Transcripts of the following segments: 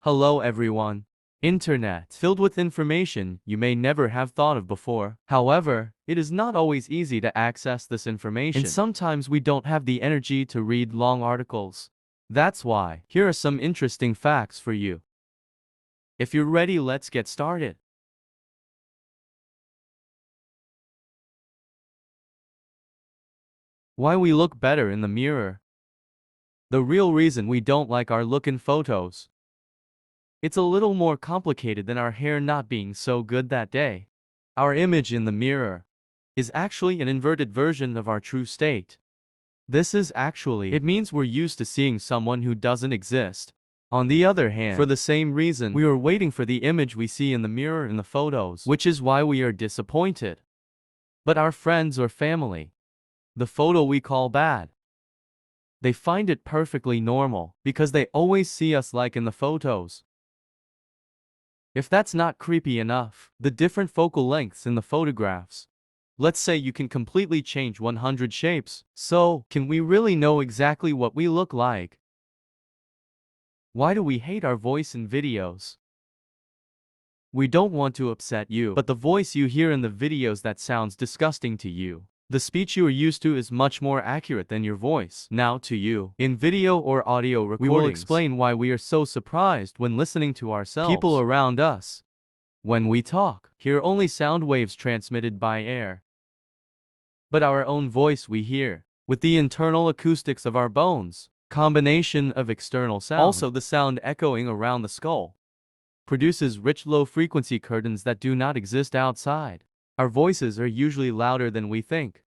Hello everyone. Internet, filled with information you may never have thought of before. However, it is not always easy to access this information, and sometimes we don't have the energy to read long articles. That's why, here are some interesting facts for you. If you're ready, let's get started. Why we look better in the mirror. The real reason we don't like our look in photos. It's a little more complicated than our hair not being so good that day. Our image in the mirror is actually an inverted version of our true state. It means we're used to seeing someone who doesn't exist. On the other hand, for the same reason, we are waiting for the image we see in the mirror in the photos, which is why we are disappointed. But our friends or family, the photo we call bad, they find it perfectly normal because they always see us like in the photos. If that's not creepy enough, the different focal lengths in the photographs. Let's say you can completely change 100 shapes. So, can we really know exactly what we look like? Why do we hate our voice in videos? We don't want to upset you, but the voice you hear in the videos that sounds disgusting to you. The speech you are used to is much more accurate than your voice. Now to you. In video or audio recordings, we will explain why we are so surprised when listening to ourselves. People around us. When we talk, hear only sound waves transmitted by air. But our own voice we hear, with the internal acoustics of our bones, combination of external sound, also the sound echoing around the skull, produces rich low-frequency curtains that do not exist outside. Our voices are usually louder than we think.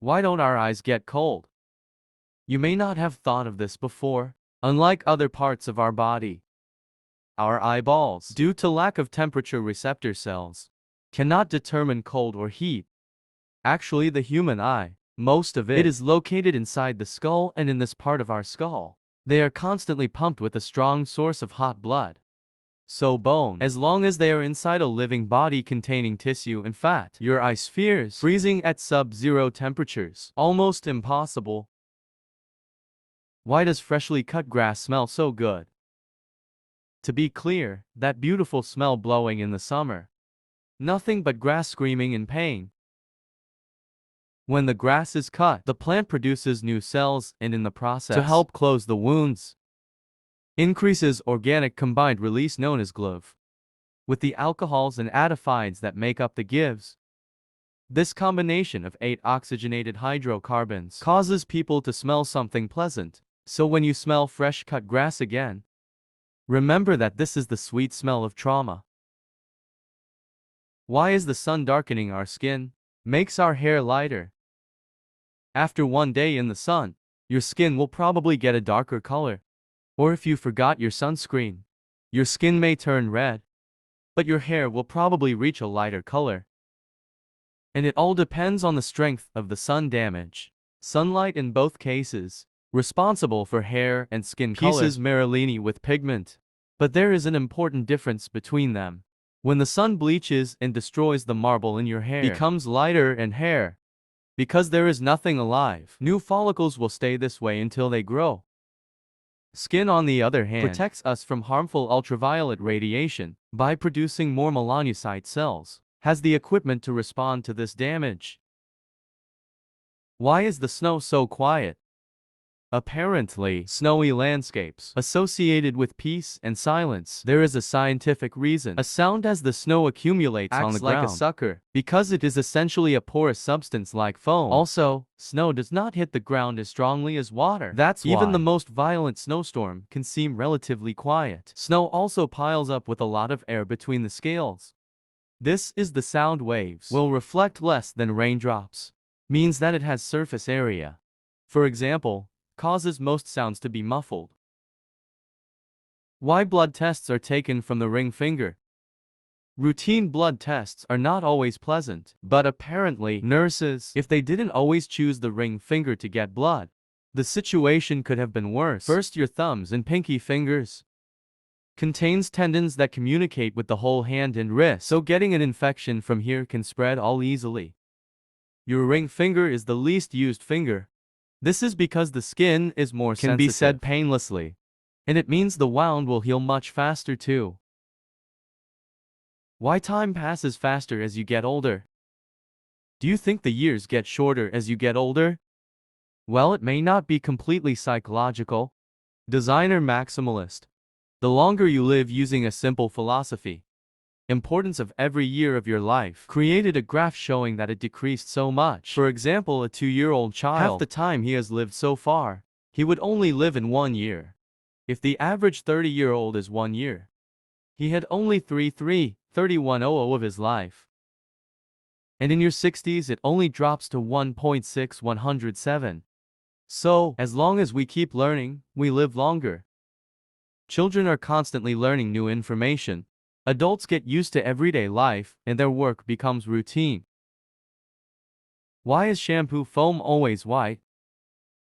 Why don't our eyes get cold? You may not have thought of this before. Unlike other parts of our body, our eyeballs, due to lack of temperature receptor cells, cannot determine cold or heat. Actually, the human eye, most of it is located inside the skull, and in this part of our skull, they are constantly pumped with a strong source of hot blood. So bone, as long as they are inside a living body containing tissue and fat, your eye spheres, freezing at sub-zero temperatures, almost impossible. Why does freshly cut grass smell so good? To be clear, that beautiful smell blowing in the summer. Nothing but grass screaming in pain. When the grass is cut, the plant produces new cells, and in the process, to help close the wounds, increases organic combined release known as GLUV, with the alcohols and additides that make up the GIVs. This combination of 8 oxygenated hydrocarbons causes people to smell something pleasant. So when you smell fresh cut grass again, remember that this is the sweet smell of trauma. Why is the sun darkening our skin? Makes our hair lighter. After one day in the sun, your skin will probably get a darker color. Or if you forgot your sunscreen, your skin may turn red, but your hair will probably reach a lighter color. And it all depends on the strength of the sun damage. Sunlight in both cases, responsible for hair and skin color, pieces Merlini with pigment. But there is an important difference between them. When the sun bleaches and destroys the marble in your hair, becomes lighter and hair, because there is nothing alive, new follicles will stay this way until they grow. Skin, on the other hand, protects us from harmful ultraviolet radiation by producing more melanocyte cells, has the equipment to respond to this damage. Why is the snow so quiet? Apparently, snowy landscapes associated with peace and silence. There is a scientific reason. A sound as the snow accumulates on the ground, like a sucker, because it is essentially a porous substance like foam. Also, snow does not hit the ground as strongly as water. That's why even the most violent snowstorm can seem relatively quiet. Snow also piles up with a lot of air between the scales. This is the sound waves will reflect less than raindrops. Means that it has surface area. For example, causes most sounds to be muffled. Why blood tests are taken from the ring finger? Routine blood tests are not always pleasant, but apparently, nurses, if they didn't always choose the ring finger to get blood, the situation could have been worse. First, your thumbs and pinky fingers contains tendons that communicate with the whole hand and wrist, so getting an infection from here can spread all easily. Your ring finger is the least used finger. This is because the skin is more sensitive. Can be said painlessly. And it means the wound will heal much faster too. Why time passes faster as you get older? Do you think the years get shorter as you get older? Well, it may not be completely psychological. Designer maximalist. The longer you live using a simple philosophy, importance of every year of your life, created a graph showing that it decreased so much. For example, a 2-year-old child, half the time he has lived so far, he would only live in 1 year. If the average 30-year-old is 1 year, he had only 3100 of his life. And in your 60s it only drops to 1.6107. So, as long as we keep learning, we live longer. Children are constantly learning new information. Adults get used to everyday life, and their work becomes routine. Why is shampoo foam always white?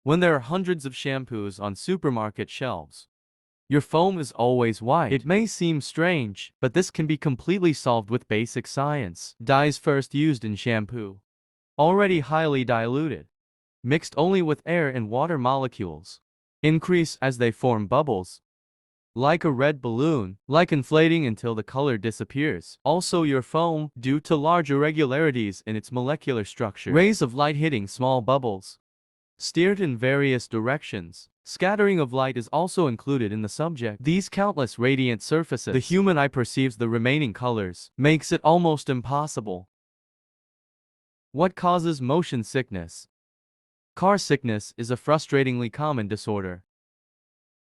When there are hundreds of shampoos on supermarket shelves, your foam is always white. It may seem strange, but this can be completely solved with basic science. Dyes first used in shampoo, already highly diluted, mixed only with air and water molecules, increase as they form bubbles, like a red balloon, like inflating until the color disappears. Also, your foam, due to large irregularities in its molecular structure, rays of light hitting small bubbles, steered in various directions. Scattering of light is also included in the subject. These countless radiant surfaces, the human eye perceives the remaining colors, makes it almost impossible. What causes motion sickness? Car sickness is a frustratingly common disorder.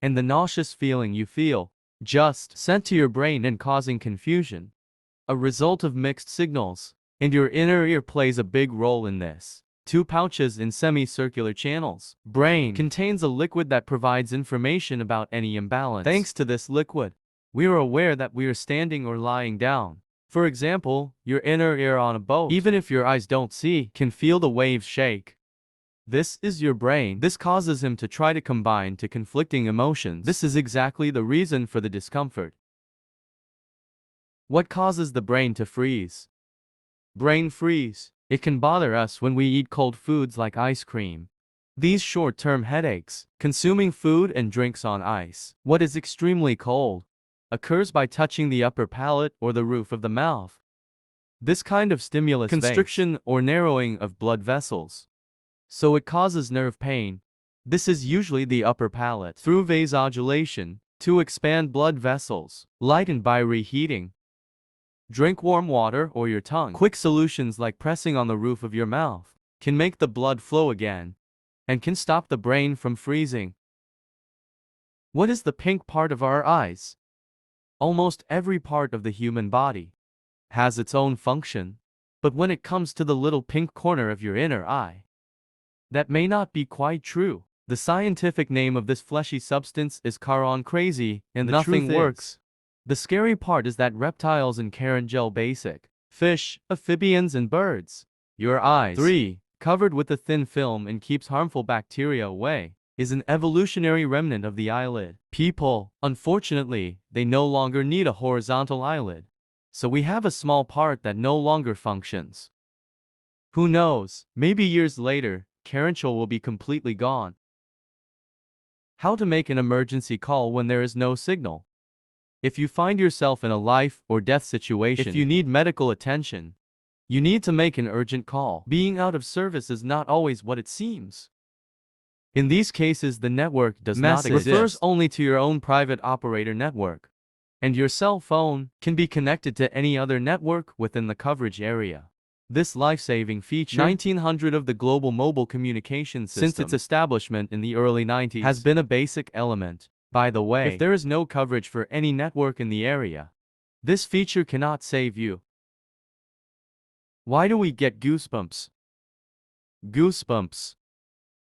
And the nauseous feeling you feel, just sent to your brain and causing confusion, a result of mixed signals, and your inner ear plays a big role in this. 2 pouches in semicircular channels. Brain contains a liquid that provides information about any imbalance. Thanks to this liquid, we are aware that we are standing or lying down. For example, your inner ear on a boat, even if your eyes don't see, can feel the waves shake. This is your brain. This causes him to try to combine two conflicting emotions. This is exactly the reason for the discomfort. What causes the brain to freeze? Brain freeze. It can bother us when we eat cold foods like ice cream. These short-term headaches, consuming food and drinks on ice, what is extremely cold, occurs by touching the upper palate or the roof of the mouth. This kind of stimulus constriction or narrowing of blood vessels, so it causes nerve pain. This is usually the upper palate. Through vasodilation, to expand blood vessels, lightened by reheating. Drink warm water or your tongue. Quick solutions like pressing on the roof of your mouth can make the blood flow again and can stop the brain from freezing. What is the pink part of our eyes? Almost every part of the human body has its own function, but when it comes to the little pink corner of your inner eye, that may not be quite true. The scientific name of this fleshy substance is Caron crazy, and nothing works. The scary part is that reptiles and Carangel basic, fish, amphibians and birds. Your eyes, 3, covered with a thin film and keeps harmful bacteria away, is an evolutionary remnant of the eyelid. People, unfortunately, they no longer need a horizontal eyelid. So we have a small part that no longer functions. Who knows, maybe years later, Carangel will be completely gone. How to make an emergency call when there is no signal. If you find yourself in a life or death situation, if you need medical attention, you need to make an urgent call. Being out of service is not always what it seems. In these cases, the network does not exist. Refers only to your own private operator network, and your cell phone can be connected to any other network within the coverage area. This life-saving feature, 1900 of the global mobile communication system, since its establishment in the early 90s, has been a basic element. By the way, if there is no coverage for any network in the area, this feature cannot save you. Why do we get goosebumps? Goosebumps.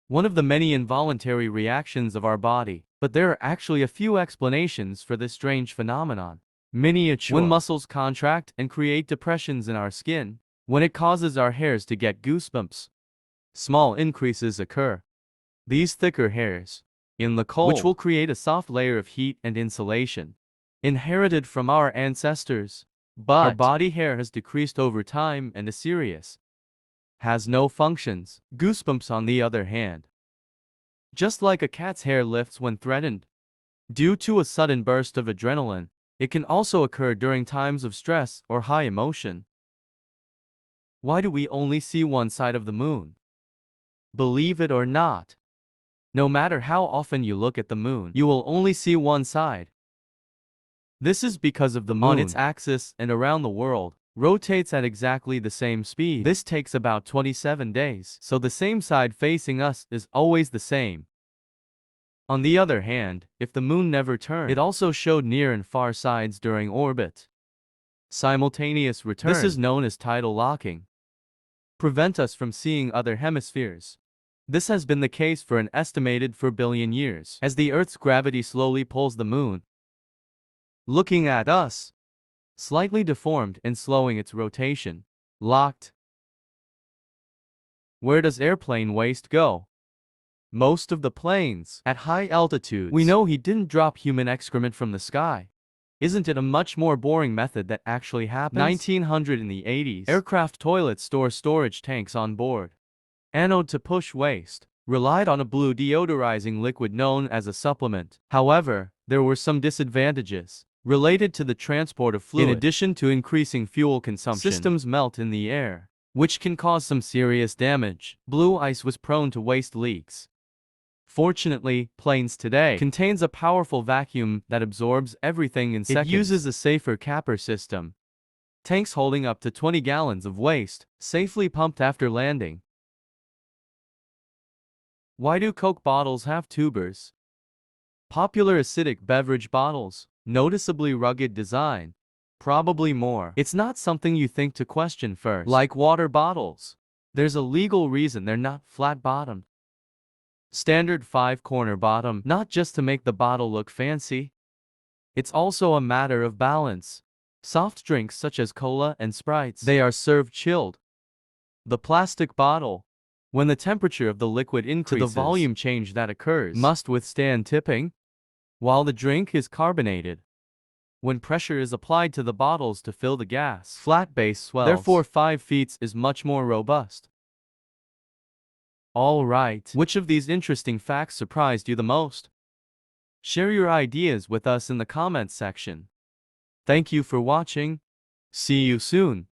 One of the many involuntary reactions of our body, but there are actually a few explanations for this strange phenomenon. Miniature. When muscles contract and create depressions in our skin, when it causes our hairs to get goosebumps, small increases occur. These thicker hairs, in the cold, which will create a soft layer of heat and insulation, inherited from our ancestors. But our body hair has decreased over time and is serious, has no functions. Goosebumps, on the other hand, just like a cat's hair lifts when threatened, Due to a sudden burst of adrenaline, it can also occur during times of stress or high emotion. Why do we only see one side of the moon? Believe it or not, no matter how often you look at the moon, you will only see one side. This is because of the moon, on its axis and around the world, rotates at exactly the same speed. This takes about 27 days, so the same side facing us is always the same. On the other hand, if the moon never turned, it also showed near and far sides during orbit. Simultaneous return. This is known as tidal locking. Prevent us from seeing other hemispheres. This has been the case for an estimated 4 billion years, as the Earth's gravity slowly pulls the moon, looking at us, slightly deformed and slowing its rotation. Locked. Where does airplane waste go? Most of the planes, at high altitudes, we know he didn't drop human excrement from the sky. Isn't it a much more boring method that actually happens? 1900 in the 80s, aircraft toilets store storage tanks on board. Anode to push waste, relied on a blue deodorizing liquid known as a supplement. However, there were some disadvantages related to the transport of fluid. In addition to increasing fuel consumption, systems melt in the air, which can cause some serious damage. Blue ice was prone to waste leaks. Fortunately, planes today contains a powerful vacuum that absorbs everything in seconds. It uses a safer capper system. Tanks holding up to 20 gallons of waste, safely pumped after landing. Why do Coke bottles have tubers? Popular acidic beverage bottles, noticeably rugged design. Probably more. It's not something you think to question first. Like water bottles, there's a legal reason they're not flat-bottomed. Standard 5-corner bottom, not just to make the bottle look fancy. It's also a matter of balance. Soft drinks such as cola and Sprites, they are served chilled. The plastic bottle, when the temperature of the liquid increases, to the volume change that occurs, must withstand tipping, while the drink is carbonated. When pressure is applied to the bottles to fill the gas, flat base swells. Therefore 5 feet is much more robust. Alright, which of these interesting facts surprised you the most? Share your ideas with us in the comments section. Thank you for watching. See you soon.